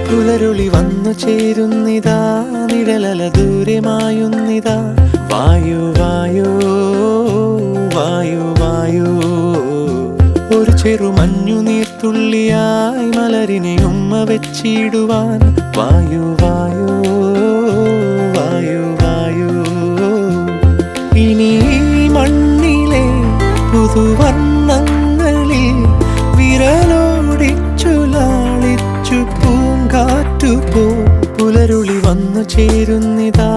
പുലരുളി വന്നു ചേരുന്നിതാ, നിഴലല ദൂരെ മായുന്നിതാ. വായു വായു വായു വായു, ഒരു ചെറു മഞ്ഞു നീർത്തുള്ളിയായി മലരിനെ ഉമ്മ വെച്ചിടുവാൻ. വായു വായു വായു വായു, ഇനി മണ്ണിലെ പുതുവർണ്ണങ്ങളിൽ വിരലോടിച്ചു ലാളിച്ചു പൂങ്കാറ്റുപോ. പുലരുളി വന്നു ചേരുന്നിതാ,